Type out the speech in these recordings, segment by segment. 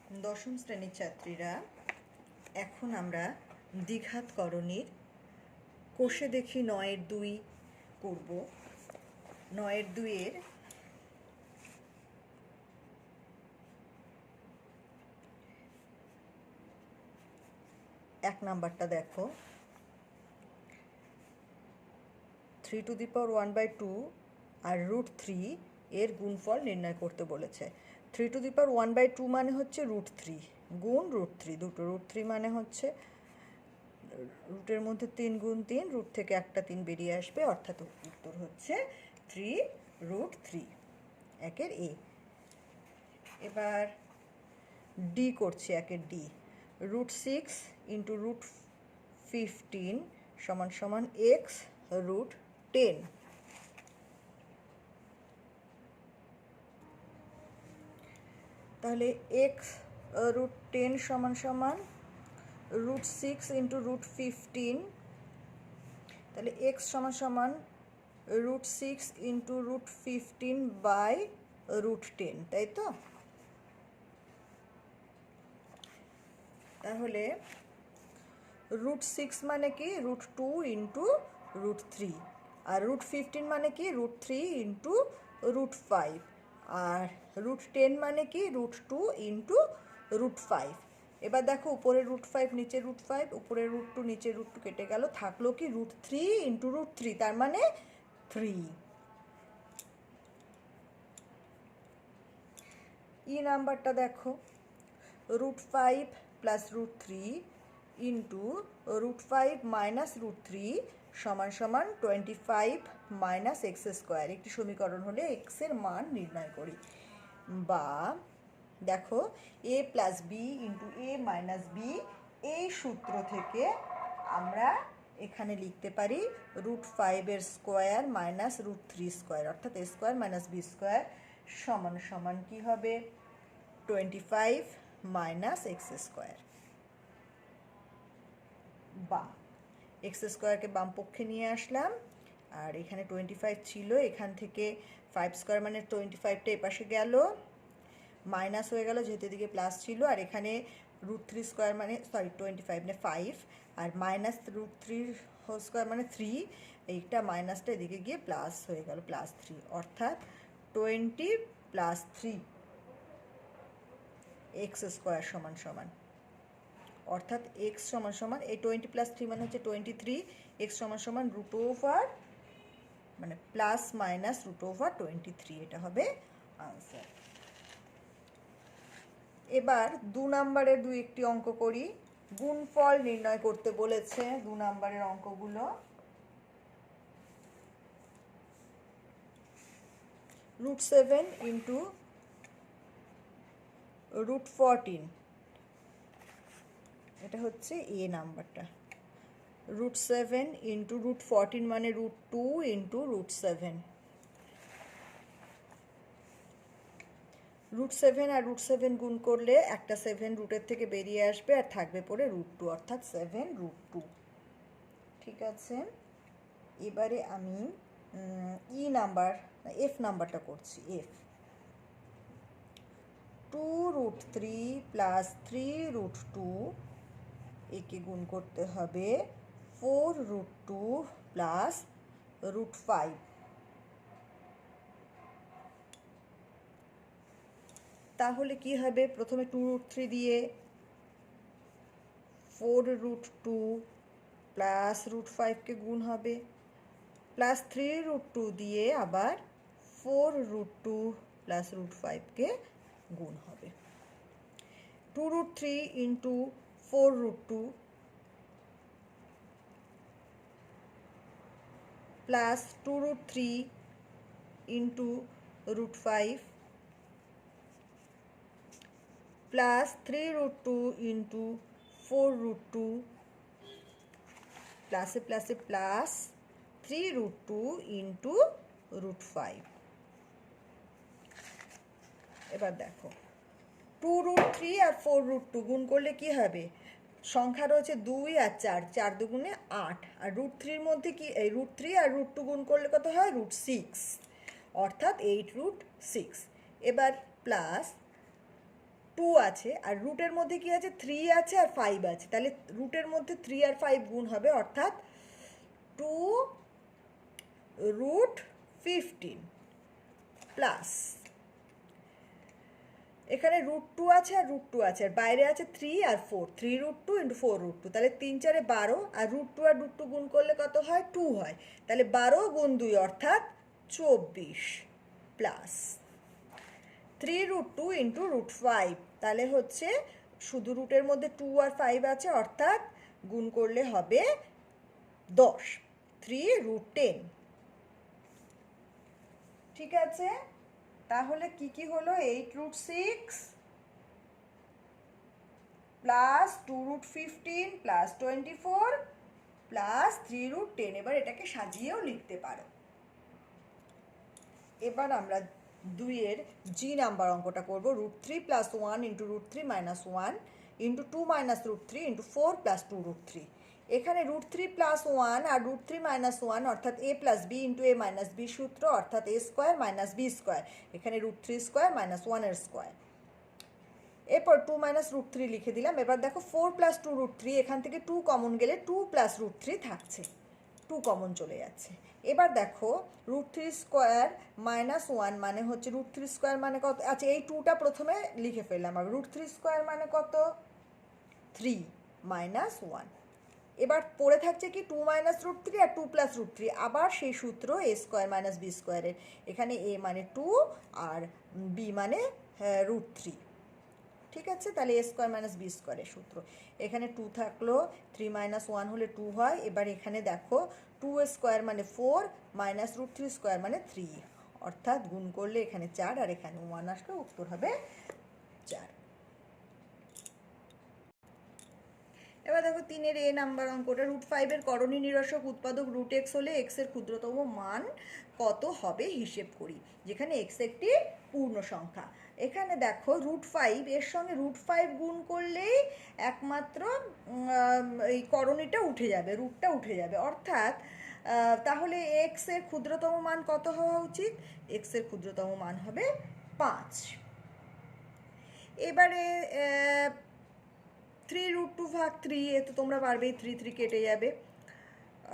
দশম শ্রেণীর ছাত্রীরা এখন আমরা দ্বিঘাতকরণীর কোষে দেখি 9-2 করব। 9-2 এক নাম্বারটা দেখো, 3^1/2 আর √3 এর গুণফল নির্ণয় করতে বলেছে। 3^1/2 মানে হচ্ছে √3 গুণ √3, দুটো √3 মানে হচ্ছে রুটের মধ্যে 3 গুণ 3, রুট থেকে একটা 3 বেরিয়ে আসবে, অর্থাৎ উত্তর হচ্ছে 3√3 একের এ। এবার ডি করছি, একের ডি। √6 × √15 = x √10। তাহলে x √10 = √6 × √15। তাহলে x = √6 × √15/√10, তাই তো? তাহলে √6 মানে কি √2 × √3, আর √15 মানে কি √3 × √5, আর √10 মানে কি √2 × √5। এবার দেখো, উপরে √5 নিচে √5, উপরে √2 নিচে √2 কেটে গেল, থাকলো কি √3 × √3, তার মানে 3। ই নাম্বারটা দেখো, √5 + √3 × √5 - √3 = 25 - x²। একটি সমীকরণ হলে x এর মান নির্ণয় করি। বা দেখো, a + b × a - b, এই সূত্র থেকে আমরা এখানে লিখতে পারি √5 স্কোয়ার -√3 অর্থাৎ a² - b² সমান কি হবে 25 - x²। বা x² বাম পক্ষে নিয়ে আসলাম, আর এখানে 25 ছিল, এখান থেকে 5² মানে 25টা এপাশে গেল, মাইনাস হয়ে গেল যেহেতু এদিকে প্লাস ছিল, আর এখানে √3² মানে 25 মানে 5, আর -√3² মানে 3, এইটা মাইনাসটা এদিকে গিয়ে প্লাস হয়ে গেল +3, অর্থাৎ 20 + 3 x² অর্থাৎ x = এই 20 + 3 মানে হচ্ছে 23, x = √ওভার মানে ±√23, এটা হবে আনসার। এবার 2 নাম্বারের একটি অঙ্ক করি। গুণফল নির্ণয় করতে বলেছে 2 নাম্বারের অঙ্কগুলো। √7 × √14, এটা হচ্ছে এ নাম্বারটা। √7 × √14 মানে √2 × √7। √7 আর √7 গুণ করলে একটা 7 রুটের থেকে বেরিয়ে আসবে, আর থাকবে পরে √2, অর্থাৎ 7√2। ঠিক আছে, এবারে আমি এফ নাম্বারটা করছি। এফ 2√3 + 3√2, একে গুণ করতে হবে 4√2 + √5। তাহলে কি হবে, প্রথমে 2√3 দিয়ে 4√2 + √5কে গুণ হবে, প্লাস 3√2 দিয়ে আবার 4√2 + √5কে গুণ হবে। 2√3 × 4√2 প্লাস 2√3 × √5 প্লাস 3√2 × 4√2 প্লাসে প্লাসে প্লাস 3√2 × √5। এবার দেখো, 2√3 আর 4√2 গুণ করলে কি হবে, সংখ্যা রয়েছে 2 আর 4, 4 দুগুণে 8, আর √3 মধ্যে কি এই √3 আর √2 গুণ করলে কত হয় √6, অর্থাৎ 8√6। এবার প্লাস 2 আছে, আর রুটের মধ্যে কি আছে 3 আছে আর 5 আছে, তাহলে রুটের মধ্যে 3 আর 5 গুণ হবে, অর্থাৎ 2√15 প্লাস এখানে √2 আছে আর √2 আছে, আর বাইরে আছে 3 আর 4, 3√2 × 4√2, তাহলে 3 4 12, আর √2 আর √2 গুণ করলে কত হয় 2 হয়, তাহলে 12 গুণ 2 অর্থাৎ 24 প্লাস 3√2 × √5, তাহলে হচ্ছে শুধু রুটের মধ্যে 2 আর 5 আছে, অর্থাৎ গুণ করলে হবে 10, 3√10। ঠিক আছে, তাহলে কি কি হলো, 8√6 প্লাস 2√15 প্লাস 24 প্লাস 3√10। এবার এটাকে সাজিয়েও লিখতে পারো। এবার আমরা 2-এর জি নাম্বার অঙ্কটা করব। √3 + 1 × √3 - 1 × 2 - √3 × 4 + 2√3। এখানে √3 + 1 আর √3 - 1 অর্থাৎ a + b × a - b সূত্র, অর্থাৎ a² - b², এখানে √3² - 1 এর স্কোয়ার। এরপর 2 - √3 লিখে দিলাম। এবার দেখো 4 + 2√3, এখান থেকে 2 কমন গেলে 2 + √3 থাকছে, 2 কমন চলে যাচ্ছে। এবার দেখো √3² - 1 মানে হচ্ছে √3² মানে কত, আচ্ছা এই 2টা প্রথমে লিখে ফেললাম। আর √3² মানে কত 3 - 1। এবার পড়ে থাকছে কি 2 - √3 আর 2 + √3, আবার সেই সূত্র a² - b² এর। এখানে a মানে 2 আর b মানে √3। ঠিক আছে, তাহলে a² - b² এর সূত্র। এখানে 2 থাকলো, 3 - 1 হলে 2 হয়। এবার এখানে দেখো 2² মানে 4 - √3² মানে 3, অর্থাৎ গুণ করলে এখানে 4 আর এখানে 1 আসলে উত্তর হবে 4। এবার দেখো 3-এর এ নাম্বার অঙ্কটা, √5 এর করণী নিরসক উৎপাদক √x হলে x এর ক্ষুদ্রতম মান কত হবে হিসেব করি, যেখানে x একটি পূর্ণ সংখ্যা। এখানে দেখো √5 এর সঙ্গে √5 গুণ করলেই একমাত্র এই করণীটা উঠে যাবে, রুটটা উঠে যাবে, অর্থাৎ তাহলে x এর ক্ষুদ্রতম মান কত হওয়া উচিত, x এর ক্ষুদ্রতম মান হবে 5। এবারে 3√2/3, এ তো তোমরা পারবেই, 3 3 কেটে যাবে।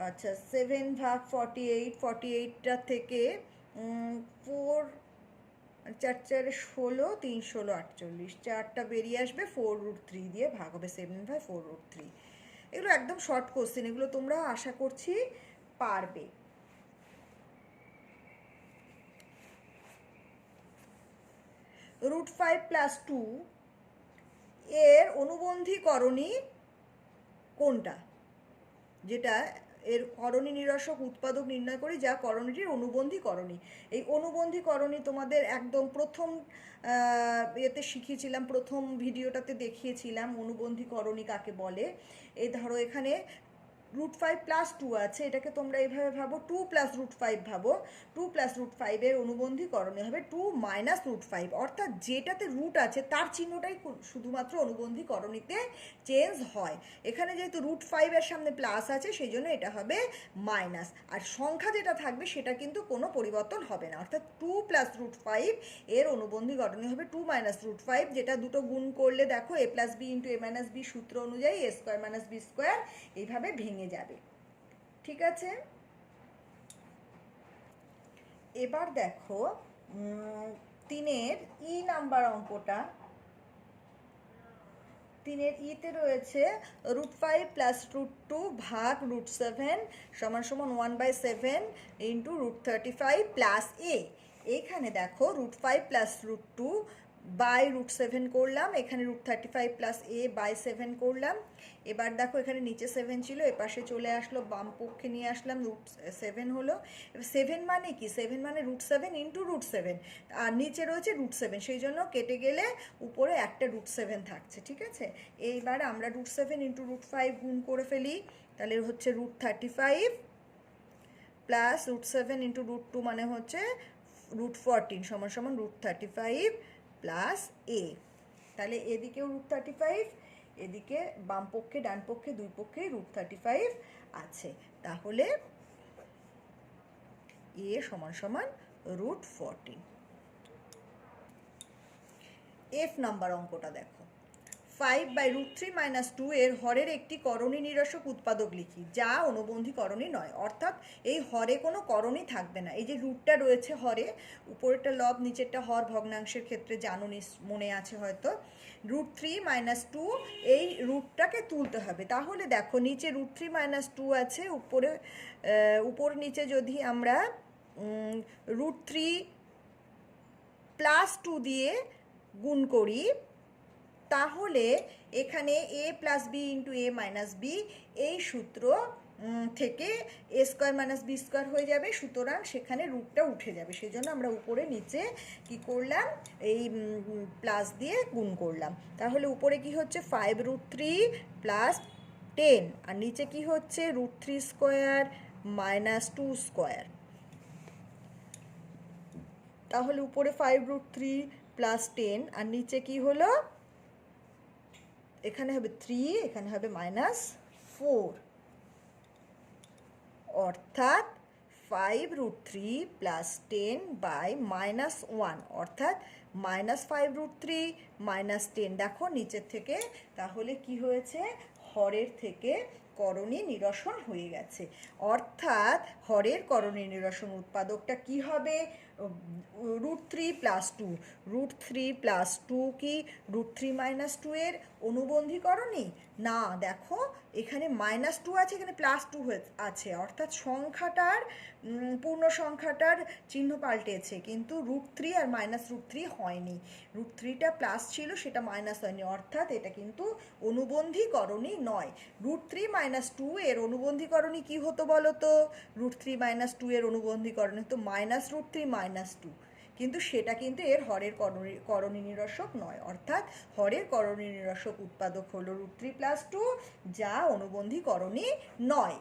আচ্ছা 7/48, 48টা থেকে 4 4 4 16, 3 16 48, 4টা বেরিয়ে আসবে, 4√3 দিয়ে ভাগ হবে, 7/4√3। এগুলো একদম শর্ট কোশ্চেন, এগুলো তোমরা আশা করছি পারবে। √5 + 2 এর অনুবন্ধী করণী কোনটা, যেটা এর করণী নিরসক উৎপাদক নির্ণয় করি, যা করণীটির অনুবন্ধী করণী। এই অনুবন্ধী করণী তোমাদের একদম প্রথম এতে শিখিয়েছিলাম, প্রথম ভিডিওটাতে দেখিয়েছিলাম অনুবন্ধী করণী কাকে বলে। এই ধরো এখানে √5 + 2 আছে, এটাকে তোমরা এইভাবে ভাবো, 2 + √5 ভাবো। 2 + √5 এর অনুবন্ধী করণী হবে 2 - √5, অর্থাৎ যেটাতে রুট আছে তার চিহ্নটাই শুধুমাত্র অনুবন্ধী করণীতে চেঞ্জ হয়। এখানে যেহেতু √5 এর সামনে প্লাস আছে, সেই জন্য এটা হবে মাইনাস, আর সংখ্যা যেটা থাকবে সেটা কিন্তু কোনো পরিবর্তন হবে না, অর্থাৎ 2 + √5 এর অনুবন্ধী করণী হবে 2 - √5, যেটা দুটো গুণ করলে দেখো a + b × a - b সূত্র অনুযায়ী a² - b² এইভাবে ভেঙে যাবে। ঠিক আছে, এবার দেখো 3-এর ই নাম্বার অঙ্কটা। 3-এর ইতে রয়েছে √5 + √2 ভাগ √7 = 1/7 × √35 প্লাস a। এইখানে দেখো √5 + √2 /√7 করলাম, এখানে √35 প্লাস a /7 করলাম। এবার দেখো এখানে নিচে 7 ছিল, এপাশে চলে আসলো, বাম পক্ষে নিয়ে আসলাম, √7 হলো। এবার 7 মানে কি, 7 মানে √7 × √7, আর নিচে রয়েছে √7, সেই জন্য কেটে গেলে উপরে একটা √7 থাকছে। ঠিক আছে, এইবার আমরা √7 × √5 গুণ করে ফেলি, তাহলে হচ্ছে √35 প্লাস √7 × √2 মানে হচ্ছে √14 = √35 প্লাস a। তাহলে এদিকেও √35, এদিকে বাম পক্ষে ডান পক্ষে দুই পক্ষে √35 আছে, তাহলে a = √14। এফ নাম্বার অঙ্কটা দেখো, 5/√3 - 2 এর হরের একটি করণী নিরসক উৎপাদক লিখি যা অনুবন্ধী করণী নয়। অর্থাৎ এই হরে কোনো করণী থাকবে না। এই যে রুটটা রয়েছে হরে, উপরেরটা লব নিচেরটা হর ভগ্নাংশের ক্ষেত্রে জানো, মনে আছে হয়তো। √3 - 2 এই রুটটাকে তুলতে হবে। তাহলে দেখো নিচে √3 - 2 আছে, উপর নিচে যদি আমরা √3 + 2 দিয়ে গুণ করি, তাহলে এখানে a + b × a - b এই সূত্র থেকে a² - b² হয়ে যাবে। সুতরাং সেখানে রুটটা উঠে যাবে। সেই জন্য আমরা উপরে নিচে কি করলাম, এই প্লাস দিয়ে গুণ করলাম। তাহলে উপরে কি হচ্ছে 5√3 + 10, আর নিচে কি হচ্ছে √3² - 2²। তাহলে উপরে 5√3 + 10, আর নিচে কি হলো, এখানে হবে 3, এখানে হবে -4, অর্থাৎ 5√3 + 10/-1, অর্থাৎ -5√3 - 10। দেখো নিচের থেকে তাহলে কি হয়েছে, হরের থেকে করণী নিরসন হয়ে গেছে। অর্থাৎ হরের করণী নিরসন উৎপাদকটা কি হবে, √3 + 2। √3 + 2 কি √3 - 2 এর অনুবন্ধী করণী? না, দেখো এখানে -2 আছে, এখানে +2 আছে, অর্থাৎ সংখ্যাটার পূর্ণ সংখ্যাটার চিহ্ন পাল্টেছে, কিন্তু √3 আর -√3 হয়নি। √3টা প্লাস ছিল, সেটা মাইনাস হয়নি, অর্থাৎ এটা কিন্তু অনুবন্ধী করণী নয়। √3 - 2 এর অনুবন্ধী করণী কি হতো বলো তো? √3 - 2 এর অনুবন্ধী করণী তো -√3 - 2, কিন্তু সেটা কিন্তু এর হরের করণী নিরসক নয়। অর্থাৎ হরের করণী নিরসক উৎপাদক হলো √3 + 2, যা অনুবন্ধী করণী নয়।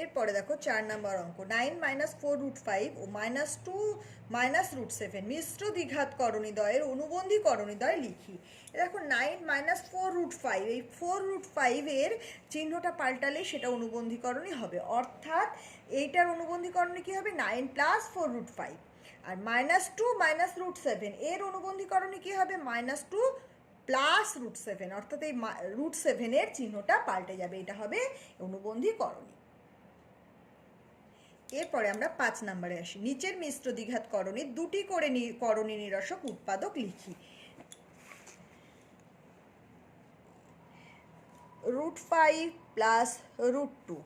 এরপরে দেখো 4 নম্বর অঙ্ক, 9 - 4√5 ও -2 - √7 মিশ্র দ্বিঘাত করণীদ্বয়ের অনুবন্ধী করণীদ্বয় লিখি। দেখো 9 - 4√5, এই 4√5 এর চিহ্নটা পাল্টালে সেটা অনুবন্ধী করণী হবে। অর্থাৎ এইটার অনুবন্ধী করণী কি হবে, 9 + 4√5। আর -2 - √7 এর অনুবন্ধী করণী কি হবে, -2 + √7, অর্থাৎ এই √7 এর চিহ্নটা পাল্টে যাবে, এটা হবে অনুবন্ধী করণী। এরপরে আমরা 5 নম্বরে আসি, নিচের মিশ্র দ্বিঘাত করণী দুটি করে করণী নিরসক উৎপাদক লিখি। √5 + √2,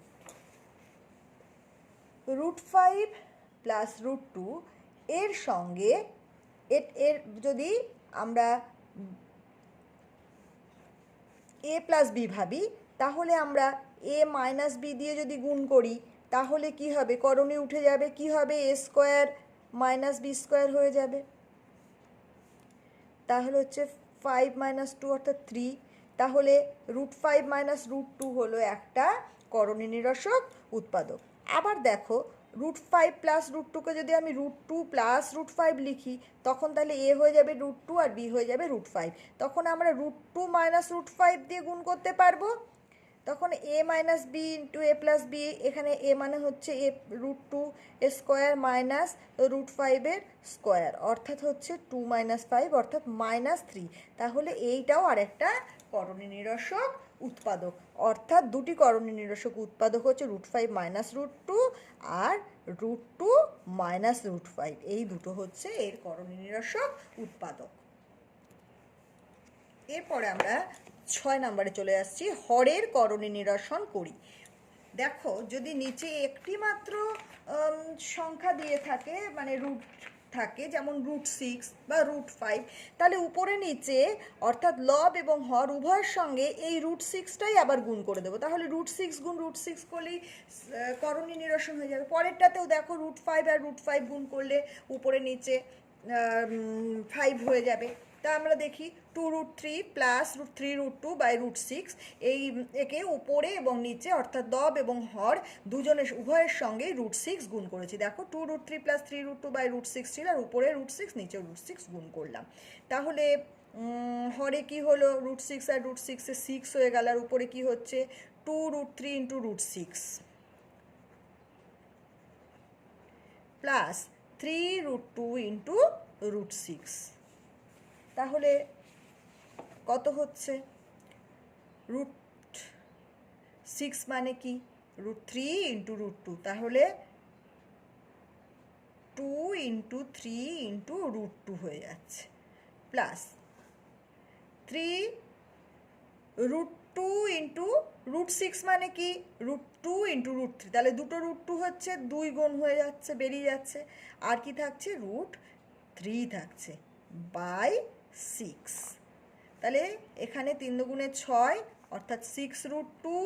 √5 + √2 এর সঙ্গে এর যদি আমরা a + b ভাবি, তাহলে আমরা a - b দিয়ে যদি গুণ করি, তাহলে কি হবে, করণী উঠে যাবে, কি হবে, a² - b² হয়ে যাবে। তাহলে হচ্ছে 5 - 2 অর্থাৎ 3। তাহলে √5 - √2 হলো একটা করণী নিরসক উৎপাদক। আবার দেখো √5 + √2কে যদি আমি √2 + √5 লিখি, তখন তাহলে a হয়ে যাবে √2 আর b হয়ে যাবে √5। তখন আমরা √2 - √5 দিয়ে গুণ করতে পারবো। তখন a - b × a + b, এখানে a মানে হচ্ছে √2² - √5 স্কোয়ার, অর্থাৎ হচ্ছে 2 - 5, অর্থাৎ -3। তাহলে এইটাও আরেকটা করণী নিরসক উৎপাদক। অর্থাৎ দুটি করণী নিরসক উৎপাদক হচ্ছে √5 - √2 আর √2 - √5, এই দুটো হচ্ছে এর করণী নিরসক উৎপাদক। এরপরে আমরা 6 নম্বরে চলে আসছি, হরের করণী নিরসন করি। দেখো যদি নিচে একটি মাত্র সংখ্যা দিয়ে থাকে, মানে রুট থাকে, যেমন √6 বা √5, তাহলে উপরে নিচে অর্থাৎ লব এবং হর উভয়ের সঙ্গে এই √6টাই আবার গুণ করে দেবো। তাহলে √6 গুণ √6 করলেই করণী নিরসন হয়ে যাবে। পরেরটাতেও দেখো √5 আর √5 গুণ করলে উপরে নিচে 5 হয়ে যাবে। তা আমরা দেখি 2√3 + √3√2 √6, এই একে উপরে এবং নিচে অর্থাৎ লব এবং হর উভয়ের সঙ্গে √6 গুণ করেছি। দেখো 2√3 + 3√2 √6 ছিল, আর উপরে √6 নিচে √6 গুণ করলাম। তাহলে হরে কি হলো, √6 আর √6 এ 6 হয়ে গেল, আর উপরে কি হচ্ছে 2√3 × √6 + 3√2 × √6। তাহলে কত হচ্ছে? √6 মানে কি? √3 ইন্টু √2, তাহলে 2 ইন্টু 3 ইন্টু √2 হয়ে যাচ্ছে, প্লাস 3 √2 ইন্টু √6 মানে কি? √2 ইন্টু √3, তাহলে দুটো √2 হচ্ছে, 2 গুণ হয়ে যাচ্ছে, বেরিয়ে যাচ্ছে। আর কি থাকছে? √3 থাকছে বাই 6। তাহলে এখানে 3 দুগুণে 6, অর্থাৎ 6√2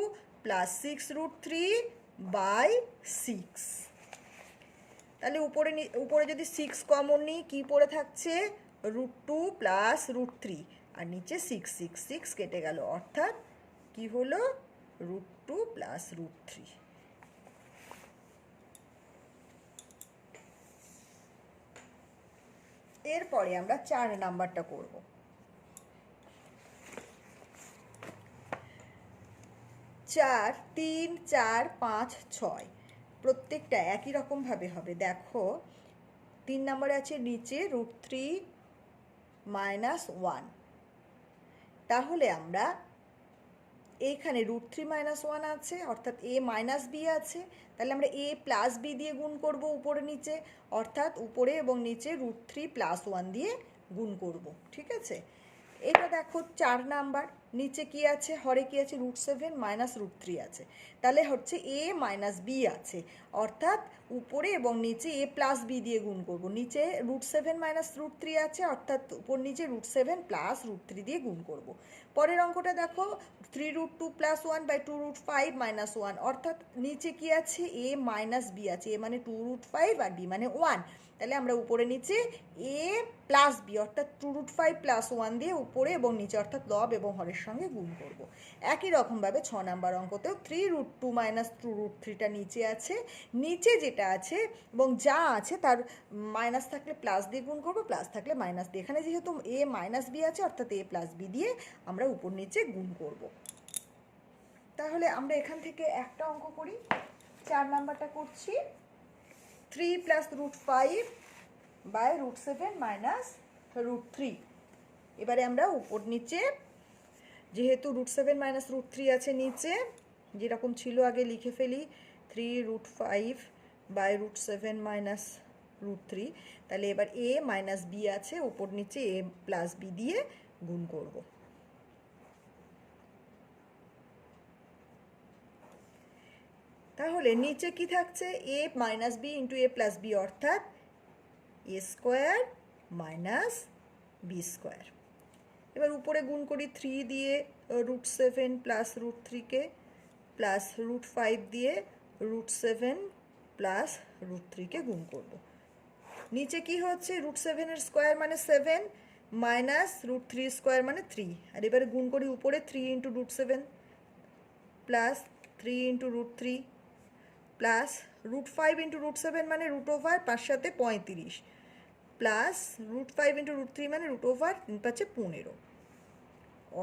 প্লাস 6√3 বাই 6। তাহলে উপরে যদি 6 কমন নিই, কী পড়ে থাকছে? √2 প্লাস √3, আর নিচে 6 কেটে গেল, অর্থাৎ কি হলো? √2 প্লাস √3। এরপরে আমরা 4 নাম্বারটা করব। 4, 3, 4, 5, 6 প্রত্যেকটা একই রকমভাবে হবে। দেখো 3 নম্বরে আছে নিচে √3 মাইনাস 1, তাহলে আমরা এইখানে √3 মাইনাস 1 আছে, অর্থাৎ a মাইনাস b আছে, তাহলে আমরা a প্লাস b দিয়ে গুণ করব উপরে নিচে, অর্থাৎ উপরে এবং নিচে √3 প্লাস 1 দিয়ে গুণ করব। ঠিক আছে, এটা দেখো 4 নাম্বার। নিচে কি আছে? হরে কি আছে? √7 মাইনাস √3 আছে, তাহলে হচ্ছে a মাইনাস b আছে, অর্থাৎ উপরে এবং নিচে a প্লাস b দিয়ে গুণ করব। নিচে √7 মাইনাস √3 আছে, অর্থাৎ উপর নিচে √7 প্লাস √3 দিয়ে গুণ করব। পরের অঙ্কটা দেখো 3√2 প্লাস 1 বাই 2√5 মাইনাস 1, অর্থাৎ নিচে কি আছে? a মাইনাস b আছে, a মানে 2√5 আর b মানে 1, তাহলে আমরা উপরে নিচে a প্লাস b অর্থাৎ 2√5 প্লাস 1 দিয়ে উপরে এবং নিচে অর্থাৎ লব এবং হরের সঙ্গে গুণ করব। একই রকমভাবে 6 নাম্বার অঙ্কতেও 3√2 মাইনাস 2√3টা নিচে আছে, নিচে যেটা আছে এবং যা আছে তার মাইনাস থাকলে প্লাস দিয়ে গুণ করব, প্লাস থাকলে মাইনাস দিয়ে। এখানে যেহেতু a মাইনাস b আছে, অর্থাৎ a প্লাস b দিয়ে আমরা উপর নিচে গুণ করব। তাহলে আমরা এখান থেকে একটা অঙ্ক করি। 4 নাম্বারটা করছি, 3 প্লাস √5 বাই √7 মাইনাস √3। এবারে আমরা উপর নিচে, যেহেতু √7 মাইনাস √3 আছে নিচে, যেরকম ছিল আগে লিখে ফেলি 3√5 বাই √7 মাইনাস √3, তাহলে এবার a মাইনাস b আছে, উপর নিচে a প্লাস b দিয়ে গুণ করব। তাহলে নিচে কি থাকছে? a minus b into a plus b, অর্থাৎ a square minus b square. এবার উপরে গুণ করি 3 দিয়ে √7 প্লাস √3কে, প্লাস √5 দিয়ে √7 প্লাস √3কে গুণ করব। নিচে কি হচ্ছে? √7 স্কোয়ার মানে 7 মাইনাস √3 স্কোয়ার মানে 3, আর এবারে গুণ করি উপরে 3 into √7 plus 3 into √3 plus √5 into √7 মানে √5 সাথে 35, প্লাস √5 ইন্টু √3 মানে √5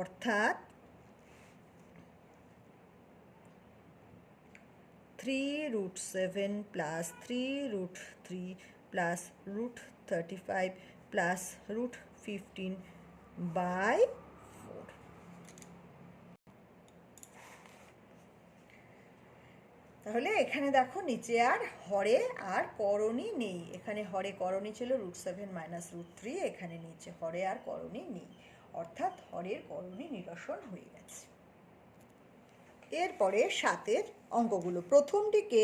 অর্থাৎ 3√7 প্লাস 3√3 প্লাস √35 প্লাস √15 বাই 4। তাহলে এখানে দেখো নিচে আর হরে আর করণী নেই। এখানে হরে করণী ছিল √7 মাইনাস √3, এখানে নিচে হরে আর করণী নেই, অর্থাৎ হরের করণী নিরসন হয়ে গেছে। এরপরে 7-এর অঙ্কগুলো, প্রথমটিকে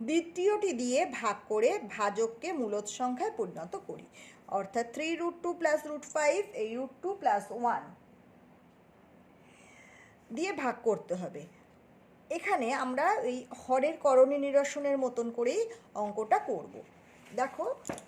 দ্বিতীয়টি দিয়ে ভাগ করে ভাজককে মূলদ সংখ্যায় পরিণত করি, অর্থাৎ 3√2 প্লাস √5 এই √2 প্লাস 1 দিয়ে ভাগ করতে হবে। এখানে আমরা এই হরের করণী নিরসনের মতন করেই অঙ্কটা করব। দেখো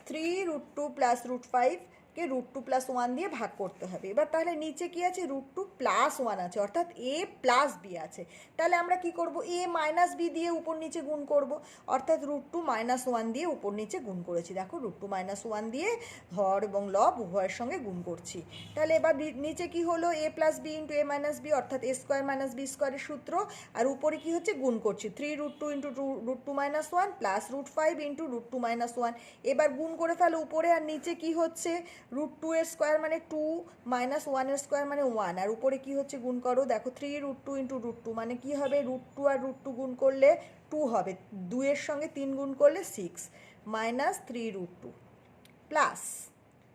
3√2 প্লাস √5 কে √2 প্লাস 1 দিয়ে ভাগ করতে হবে। এবার তাহলে নিচে কি আছে? √2 প্লাস 1 আছে, অর্থাৎ a প্লাস b আছে, তাহলে আমরা কি করব? a মাইনাস b দিয়ে উপর নিচে গুণ করব, অর্থাৎ √2 মাইনাস 1 দিয়ে উপর নিচে গুণ করেছি। দেখো √2 মাইনাস 1 দিয়ে হর এবং লব উভয়ের সঙ্গে গুণ করছি। তাহলে এবার নিচে কি হলো? a plus b into a minus b, অর্থাৎ a স্কোয়ার মাইনাস b স্কোয়ারের সূত্র, আর উপরে কি হচ্ছে? গুণ করছি 3√2 into √2 minus 1 plus √5 into √2 minus 1। এবার গুণ করে ফেলো উপরে আর নিচে কি হচ্ছে? √2 এর স্কোয়ার মানে 2, -1 এর স্কোয়ার মানে 1, আর উপরে কি হচ্ছে গুণ করো, দেখো 3√2 × √2 মানে কি হবে, √2 আর √2 গুণ করলে 2 হবে, 2 এর সঙ্গে 3 গুণ করলে 6, -3√2 প্লাস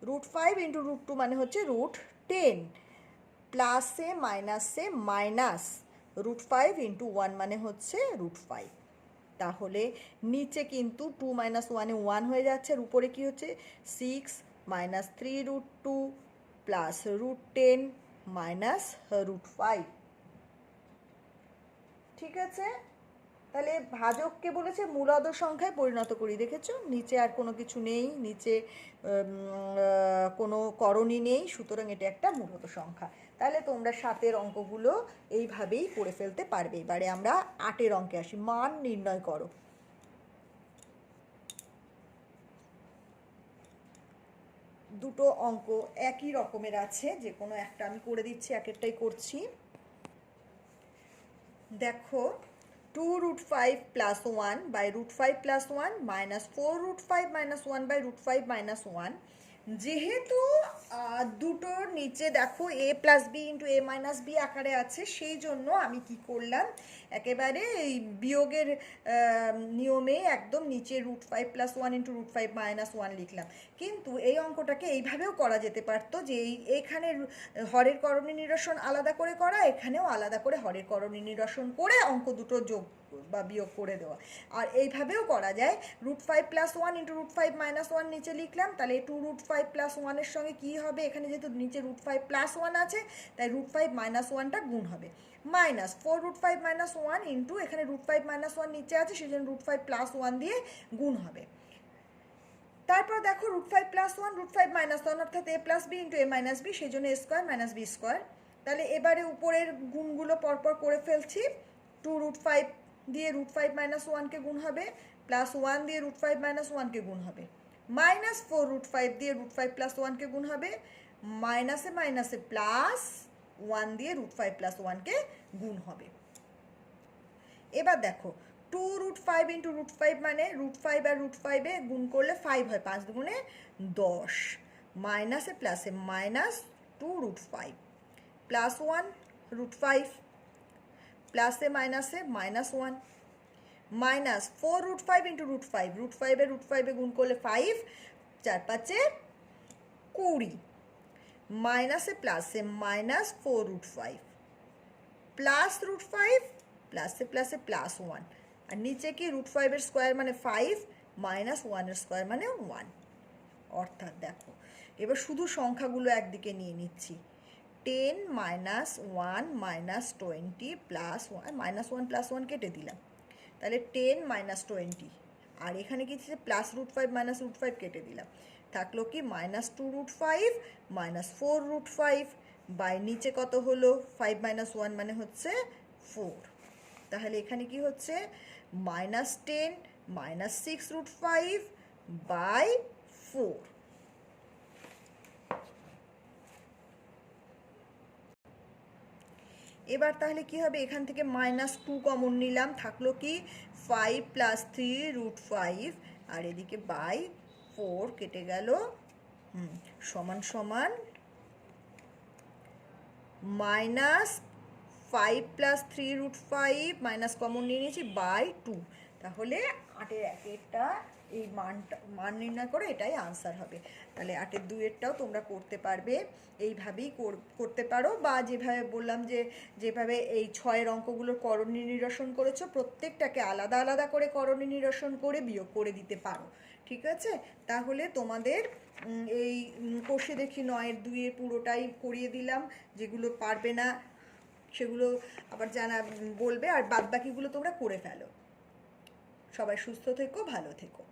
√5 × √2 মানে হচ্ছে √10, প্লাসে মাইনাসে মাইনাস √5 × 1 মানে হচ্ছে √5। তাহলে নিচে কিন্তু 2 - 1 এ 1 হয়ে যাচ্ছে, আর উপরে কি হচ্ছে 6 - 3√2 প্লাস √10 মাইনাস √5। ঠিক আছে, তাহলে ভাজককে বলেছে মূলদ সংখ্যায় পরিণত করি, দেখেছো নিচে আর কোনো কিছু নেই, নিচে কোনো করণী নেই, সুতরাং এটা একটা মূলদ সংখ্যা। তাহলে তোমরা 7-এর অঙ্কগুলো এইভাবেই করে ফেলতে পারবে। এবারে আমরা 8-এর অঙ্কে আসি, মান নির্ণয় করো। দুটো অঙ্ক একই রকমের আছে, যে কোনো একটা আমি করে দিচ্ছি, এক একটাই করছি। দেখো 2√5 + 1 / √5 + 1 -4√5 - 1 / √5 - 1, যেহেতু দুটোর নিচে দেখো a + b × a - b আকারে আছে, সেই জন্য আমি কি করলাম, একেবারে এই বিয়োগের নিয়মে একদম নিচে √5 + 1 × √5 - 1 লিখলাম। কিন্তু এই অঙ্কটাকে এইভাবেও করা যেতে পারতো, যে এইখানে হরের করণী নিরসন আলাদা করে করা, এখানেও আলাদা করে হরের করণী নিরসন করে অঙ্ক দুটো যোগ বা বিয়োগ করে দেওয়া। আর এইভাবেও করা যায়, √5 + 1 × √5 - 1 নিচে লিখলাম, তাহলে 2√5 + 1 এর সঙ্গে কি হবে, এখানে যেহেতু নিচে √5 + 1 আছে, তাই √5 - 1টা গুণ হবে, -4√5 - 1 ইন্টু এখানে √5 - 1 নিচে আছে, সেই জন্য √5 + 1 দিয়ে গুণ হবে। তারপর দেখো √5 + 1 √5 - 1 অর্থাৎ a + b × a - b, সেই জন্য a² - b²। তাহলে এবারে উপরের গুণগুলো পরপর করে ফেলছি, 2√5 দিয়ে √5 - 1কে গুণ হবে, +1 দিয়ে √5 - 1কে গুণ হবে, -4√5 দিয়ে √5 + 1কে গুণ হবে, মাইনাসে মাইনাসে +1 দিয়ে √5 + 1কে গুণ হবে। এবার দেখো 2√5 × √5 মানে √5 আর √5-এ গুণ করলে 5 হয়, 5 দুগুণে 10, মাইনাসে প্লাসে -2√5 +1 √5 প্লাসে মাইনাসে -1 -4√5 × √5, √5-এ গুণ করলে 5, 4 × 5 = 20, মাইনাসে প্লাসে -4√5 প্লাস √5 প্লাসে প্লাসে +1, আর নিচে কি √5 এর স্কোয়ার মানে 5 -1 এর স্কোয়ার মানে 1। অর্থাৎ দেখো এবার শুধু সংখ্যাগুলো একদিকে নিয়ে নিচ্ছি, 10 - 1 - 20 +1 -1 +1 কেটে দিলাম, তাহলে 10 - 20, আর এখানে কি ছিল +√5 - √5 কেটে দিলাম, থাকলো কি -2√5 -4√5 বাই নিচে কত হলো 5 - 1 মানে হচ্ছে 4। তাহলে এখানে কি হচ্ছে -10 - 6√5 বাই 4। এবার তাহলে কি হবে, এখান থেকে -2 কমন নিলাম, থাকলো কি 5 + 3√5, আর এদিকে বাই 4 কেটে গেল, সমান সমান -5 + 3√5 মাইনাস কমন নিয়ে নিয়েছি বাই 2। তাহলে 8-এর 1-এরটা এই মান নির্ণয় করে এটাই আনসার হবে। তাহলে 8-এর 2-এরটাও তোমরা করতে পারবে, এইভাবেই করতে পারো, বা যেভাবে বললাম যে যেভাবে এই 6-এর অঙ্কগুলোর করণী নিরসন করেছো, প্রত্যেকটাকে আলাদা আলাদা করে করণী নিরসন করে বিয়োগ করে দিতে পারো। ঠিক আছে, তাহলে তোমাদের এই কষে দেখি 9-এর 2-এর পুরোটাই করিয়ে দিলাম, যেগুলো পারবে না সেগুলো আবার বলবে, আর বাদবাকিগুলো তোমরা করে ফেলো। সবাই সুস্থ থেকো, ভালো থেকো।